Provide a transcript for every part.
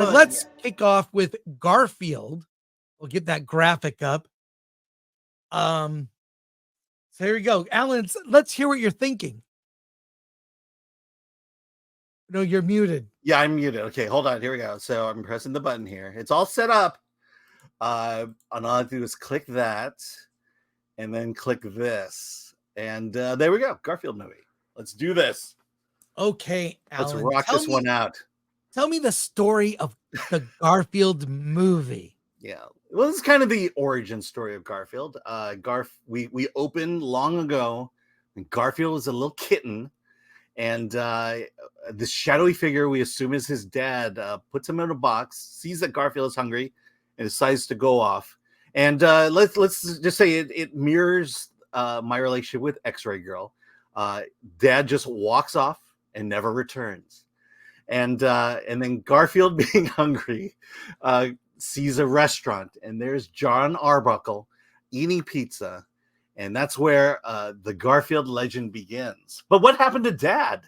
But let's kick off with Garfield. We'll get that graphic up. So here we go. Alan, let's hear what you're thinking. No, you're muted. Yeah, I'm muted. Okay, hold on. Here we go. So I'm pressing the button here. It's all set up. And all I have to do is click that and then click this. And there we go. Garfield movie. Let's do this. Okay, Alan. Let's rock this one out. Tell me the story of the Garfield movie. Yeah. Well, this is kind of the origin story of Garfield. We opened long ago when Garfield was a little kitten. And this shadowy figure we assume is his dad puts him in a box, sees that Garfield is hungry, and decides to go off. And let's just say it mirrors my relationship with X-Ray Girl. Dad just walks off and never returns. And then Garfield, being hungry, sees a restaurant, and there's John Arbuckle eating pizza. And that's where the Garfield legend begins. But what happened to Dad?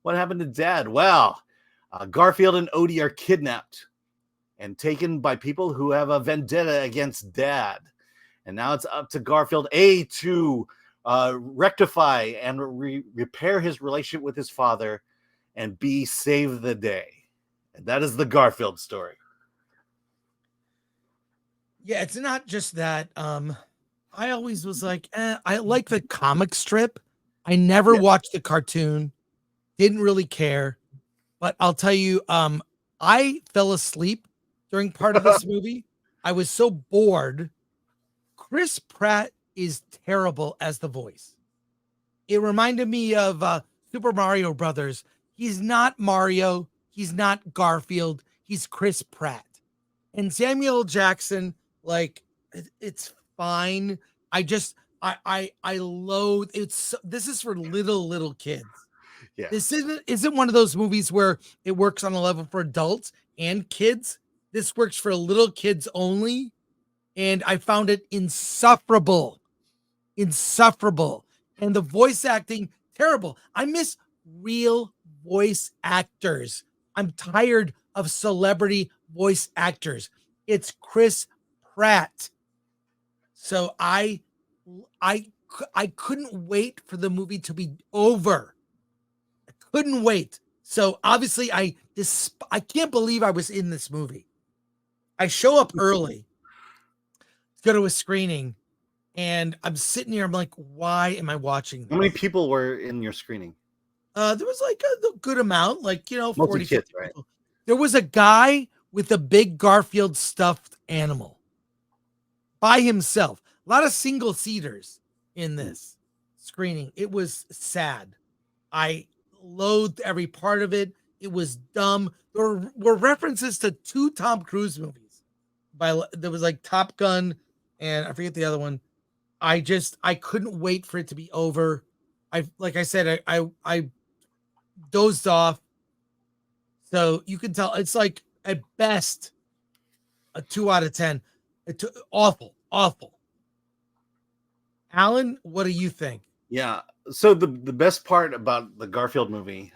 What happened to Dad? Well, Garfield and Odie are kidnapped and taken by people who have a vendetta against Dad. And now it's up to Garfield, A, to rectify and repair his relationship with his father, and B, save the day. And that is the Garfield story. Yeah, it's not just that. I always was like, I like the comic strip. I never watched the cartoon. Didn't really care. But I'll tell you, I fell asleep during part of this movie. I was so bored. Chris Pratt is terrible as the voice. It reminded me of Super Mario Brothers. He's not Mario. He's not Garfield. He's Chris Pratt. And Samuel Jackson, like, it's fine. I loathe it's. This is for little kids. Yeah. This isn't one of those movies where it works on a level for adults and kids. This works for little kids only, and I found it insufferable. And the voice acting terrible. I miss real voice actors. I'm tired of celebrity voice actors. It's Chris Pratt. So I couldn't wait for the movie to be over. I couldn't wait. So obviously I can't believe I was in this movie. I show up early to go to a screening, and I'm sitting here. I'm like, why am I watching this? How many people were in your screening? There was like a good amount, like, 40 kids, people. right? There was a guy with a big Garfield stuffed animal by himself. A lot of single seaters in this screening. It was sad. I loathed every part of it. It was dumb. There were references to 2 Tom Cruise movies. There was like Top Gun, and I forget the other one. I couldn't wait for it to be over. Like I said, I dozed off. So you can tell it's like at best a 2 out of 10. Awful. Alan, what do you think? Yeah. So the best part about the Garfield movie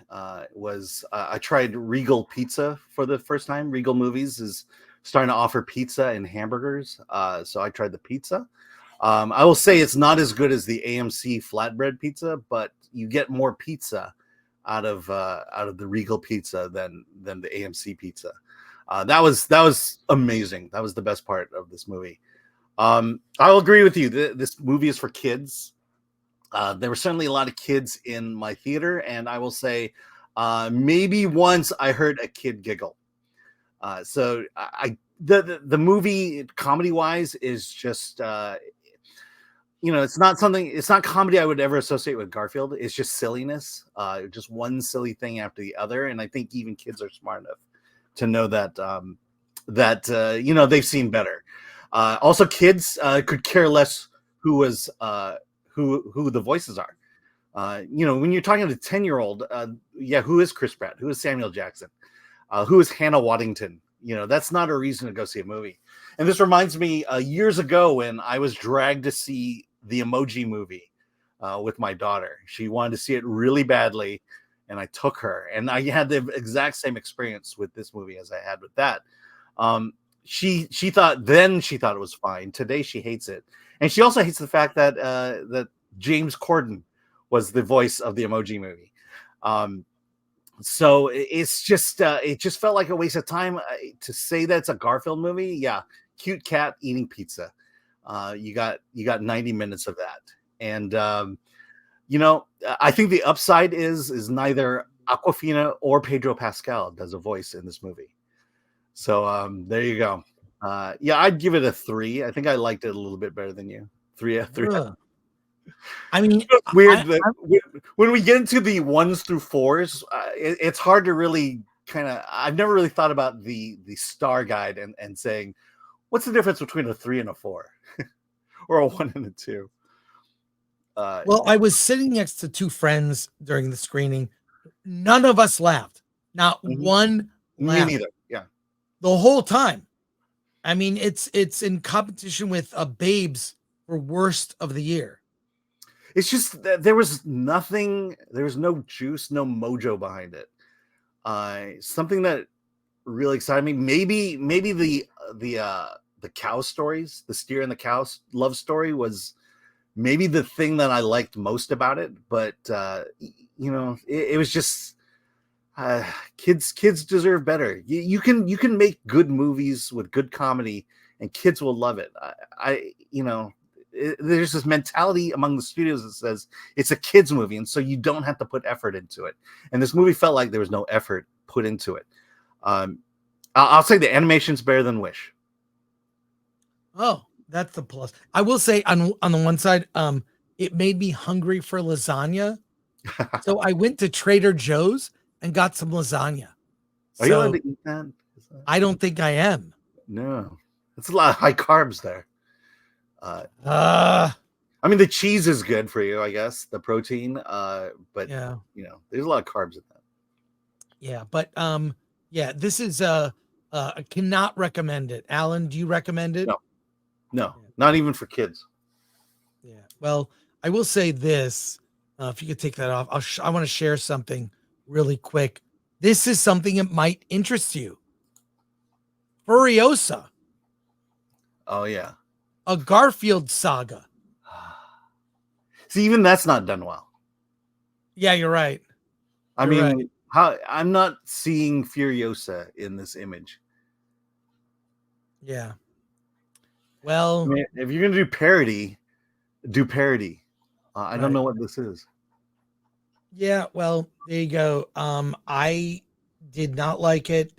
was I tried Regal Pizza for the first time. Regal Movies is starting to offer pizza and hamburgers. So I tried the pizza. I will say it's not as good as the AMC flatbread pizza, but you get more pizza out of the Regal Pizza than the AMC pizza. That was amazing. That was the best part of this movie. I'll agree with you. This movie is for kids. There were certainly a lot of kids in my theater, and I will say maybe once I heard a kid giggle. So the movie comedy wise is just it's not comedy I would ever associate with Garfield. It's just silliness, just one silly thing after the other. And I think even kids are smart enough to know that they've seen better. Also, kids could care less who the voices are. When you're talking to a 10-year-old, who is Chris Pratt? Who is Samuel Jackson? Who is Hannah Waddington? That's not a reason to go see a movie. And this reminds me years ago when I was dragged to see the Emoji Movie with my daughter. She wanted to see it really badly. and I took her, and I had the exact same experience with this movie as I had with that. She thought it was fine. Today she hates it, and she also hates the fact that that James Corden was the voice of the Emoji Movie. So it's just it just felt like a waste of time to say that it's a Garfield movie. Yeah, cute cat eating pizza. You got 90 minutes of that, and I think the upside is neither Aquafina or Pedro Pascal does a voice in this movie. So there you go. Yeah, I'd give it a 3. I think I liked it a little bit better than you. 3 3. I mean, It's weird that when we get into the 1s through 4s, it's hard to really kind of. I've never really thought about the star guide and saying, what's the difference between a 3 and a 4, or a 1 and a 2. Well, I was sitting next to 2 friends during the screening. None of us laughed. Not one laughed. Me neither. Yeah. The whole time. I mean, it's in competition with Babes for worst of the year. It's just that there was nothing. There was no juice, no mojo behind it. Something that really excited me. Maybe the cow stories, the steer and the cow love story was maybe the thing that I liked most about it. But it was just kids deserve better. You can make good movies with good comedy, and kids will love it. There's this mentality among the studios that says it's a kids movie, and so you don't have to put effort into it. And this movie felt like there was no effort put into it. I'll say the animation's better than Wish. Oh, that's the plus. I will say on the one side, it made me hungry for lasagna. So I went to Trader Joe's and got some lasagna. Are you allowed to eat that? I don't think I am. No, it's a lot of high carbs there. I mean, the cheese is good for you, I guess, the protein. But yeah, there's a lot of carbs in that. Yeah, but this is I cannot recommend it. Alan, do you recommend it? No, not even for kids. Yeah. Well, I will say this. If you could take that off, I want to share something really quick. This is something that might interest you. Furiosa. Oh yeah. A Garfield saga. See, even that's not done well. Yeah, you're right. I'm not seeing Furiosa in this image. Yeah. Well, if you're gonna do parody, do parody. I don't know what this is. Yeah, well, there you go. I did not like it,